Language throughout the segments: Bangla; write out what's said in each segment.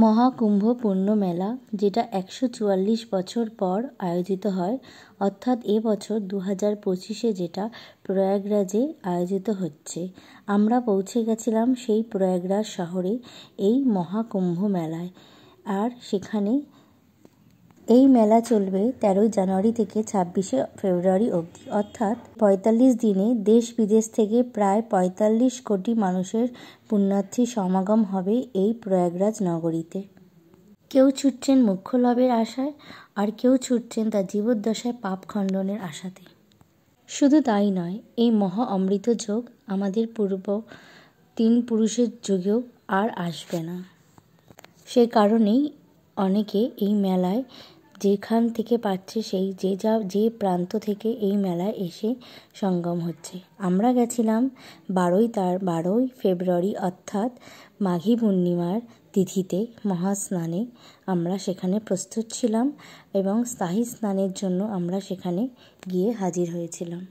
মহাকুম্ভ পূর্ণ মেলা, যেটা ১৪৪ বছর পর আয়োজিত হয়, অর্থাৎ এবছর ২০২৫-এ যেটা প্রয়াগরাজে আয়োজিত হচ্ছে। আমরা পৌঁছে গেছিলাম সেই প্রয়াগরাজ শহরে এই মহাকুম্ভ মেলায়। আর সেখানে এই মেলা চলবে ১৩ জানুয়ারি থেকে ২৬শে ফেব্রুয়ারি অবধি, অর্থাৎ ৪৫ দিনে দেশ বিদেশ থেকে প্রায় ৪৫ কোটি মানুষের পুণ্যার্থী সমাগম হবে এই প্রয়াগরাজ নগরীতে। কেউ ছুটছেন মোক্ষ লাভের আশায়, আর কেউ ছুটছেন তার জীবদ্দশায় পাপ খণ্ডনের আশাতে। শুধু তাই নয়, এই মহা অমৃত যোগ আমাদের পূর্ব ৩ পুরুষের যুগেও আর আসবে না। সে কারণেই অনেকে এই মেলায় যেখান থেকে পাচ্ছে যে প্রান্ত থেকে এই মেলায় এসে সঙ্গম হচ্ছে। আমরা গেছিলাম ১২ই ফেব্রুয়ারি অর্থাৎ মাঘী পূর্ণিমার তিথিতে মহাস্নানে। আমরা সেখানে প্রস্তুত ছিলাম এবং স্থায়ী স্নানের জন্য আমরা সেখানে গিয়ে হাজির হয়েছিলাম।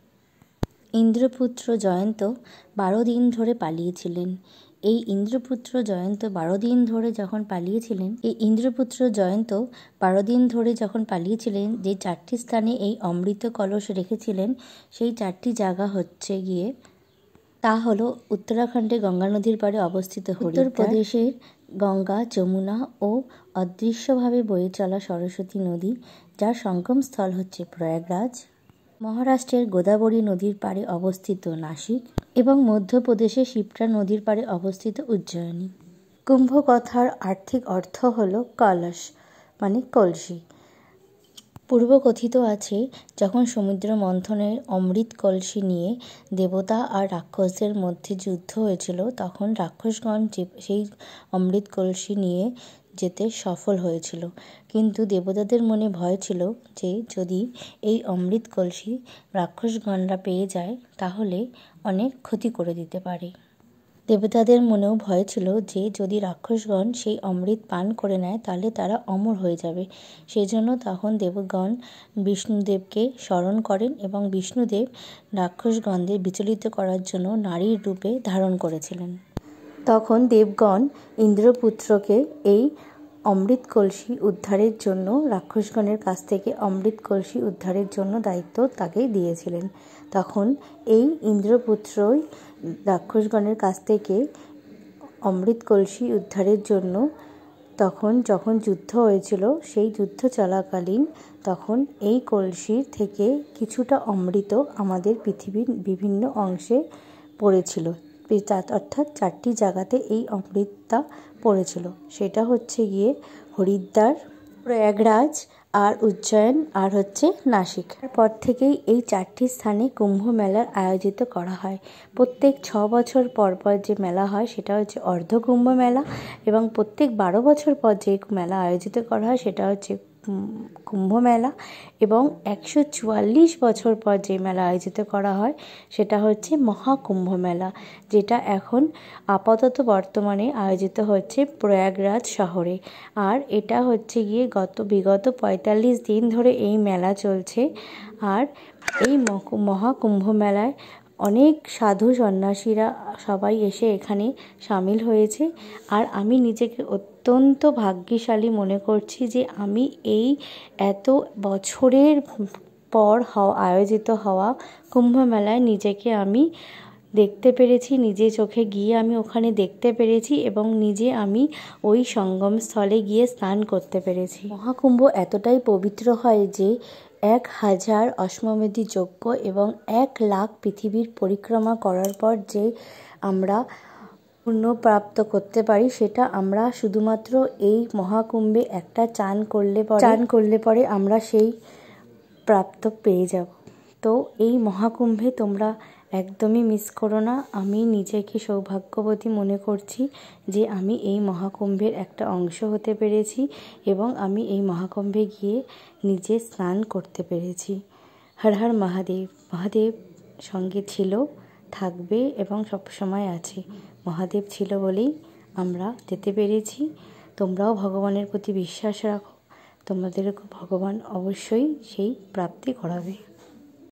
ইন্দ্রপুত্র জয়ন্ত ১২ দিন ধরে পালিয়েছিলেন। এই ইন্দ্রপুত্র জয়ন্ত ১২ দিন ধরে যখন পালিয়েছিলেন, যে ৪টি স্থানে এই অমৃত কলস রেখেছিলেন, সেই 4টি জায়গা হচ্ছে গিয়ে, তা হলো উত্তরাখণ্ডে গঙ্গা নদীর পাড়ে অবস্থিত উত্তর প্রদেশের গঙ্গা, যমুনা ও অদৃশ্যভাবে বয়ে চলা সরস্বতী নদী, যার সঙ্গমস্থল হচ্ছে প্রয়াগরাজ, মহারাষ্ট্রের গোদাবরী নদীর পাড়ে অবস্থিত নাসিক এবং মধ্যপ্রদেশে শিপ্রা নদীর পাড়ে অবস্থিত উজ্জয়িনী। কুম্ভ কথার আর্থিক অর্থ হল কলস, মানে কলসি। পূর্বকথিত আছে, যখন সমুদ্র মন্থনের অমৃত কলসি নিয়ে দেবতা আর রাক্ষসদের মধ্যে যুদ্ধ হয়েছিল, তখন রাক্ষসগণ সেই অমৃত কলসি নিয়ে যেতে সফল হয়েছিল। কিন্তু দেবতাদের মনে ভয় ছিল যে যদি এই অমৃত কলসি রাক্ষসগণরা পেয়ে যায় তাহলে অনেক ক্ষতি করে দিতে পারে। দেবতাদের মনেও ভয় ছিল যে যদি রাক্ষসগণ সেই অমৃত পান করে নেয় তাহলে তারা অমর হয়ে যাবে। সেজন্য তখন দেবগণ বিষ্ণুদেবকে স্মরণ করেন এবং বিষ্ণুদেব রাক্ষসগণদের বিচলিত করার জন্য নারীর রূপে ধারণ করেছিলেন। তখন দেবগণ ইন্দ্রপুত্রকে এই অমৃত কলসি উদ্ধারের জন্য, রাক্ষসগণের কাছ থেকে অমৃত কলসি উদ্ধারের জন্য দায়িত্ব তাকে দিয়েছিলেন। তখন এই ইন্দ্রপুত্রই রাক্ষসগণের কাছ থেকে অমৃত কলসি উদ্ধারের জন্য যখন যুদ্ধ হয়েছিল, সেই যুদ্ধ চলাকালীন তখন এই কলসির থেকে কিছুটা অমৃত আমাদের পৃথিবীর বিভিন্ন অংশে পড়েছিল, অর্থাৎ 4টি জায়গাতে এই অমৃতটা পড়েছিল। সেটা হচ্ছে গিয়ে হরিদ্বার, প্রয়াগরাজ, আর উজ্জয়ন, আর হচ্ছে নাসিক। পর থেকেই এই 4টি স্থানে কুম্ভ মেলার আয়োজিত করা হয়। প্রত্যেক 6 বছর পর পর যে মেলা হয় সেটা হচ্ছে অর্ধকুম্ভ মেলা, এবং প্রত্যেক 12 বছর পর যে মেলা আয়োজিত করা হয় সেটা হচ্ছে কুম্ভ মেলা, এবং ১৪৪ বছর পর যে মেলা আয়োজিত করা হয় সেটা হচ্ছে মহাকুম্ভ মেলা, যেটা এখন আপাতত বর্তমানে আয়োজিত হচ্ছে প্রয়াগরাজ শহরে। আর এটা হচ্ছে গিয়ে বিগত ৪৫ দিন ধরে এই মেলা চলছে। আর এই মহাকুম্ভ মেলায় অনেক সাধু সন্ন্যাসীরা সবাই এসে এখানে সামিল হয়েছে। আর আমি নিজেকে অত্যন্ত ভাগ্যশালী মনে করছি যে আমি এই এত বছরের পর আয়োজিত হওয়া কুম্ভ মেলায় নিজেকে আমি দেখতে পেরেছি, নিজে চোখে গিয়ে আমি ওখানে দেখতে পেরেছি এবং নিজে আমি ওই সঙ্গমস্থলে গিয়ে স্নান করতে পেরেছি। মহাকুম্ভ এতটাই পবিত্র হয় যে ১,০০০ অশ্বমেধ যজ্ঞ এবং ১,০০,০০০ পৃথিবীর পরিক্রমা করার পর যে আমরা পুণ্য প্রাপ্ত করতে পারি, সেটা আমরা শুধুমাত্র এই মহাকুম্ভে একটা চান করলে পরে আমরা সেই প্রাপ্ত পেয়ে যাব। তো এই মহাকুম্ভে তোমরা একদমই মিস করো না। আমি নিজেকে সৌভাগ্যবতী মনে করছি যে আমি এই মহাকুম্ভের একটা অংশ হতে পেরেছি এবং আমি এই মহাকুম্ভে গিয়ে নিজে স্নান করতে পেরেছি। হর হর মহাদেব। মহাদেব সঙ্গে ছিল, থাকবে এবং সবসময় আছে। মহাদেব ছিল বলেই আমরা যেতে পেরেছি। তোমরাও ভগবানের প্রতি বিশ্বাস রাখো, তোমাদেরকে ভগবান অবশ্যই সেই প্রাপ্তি করাবে।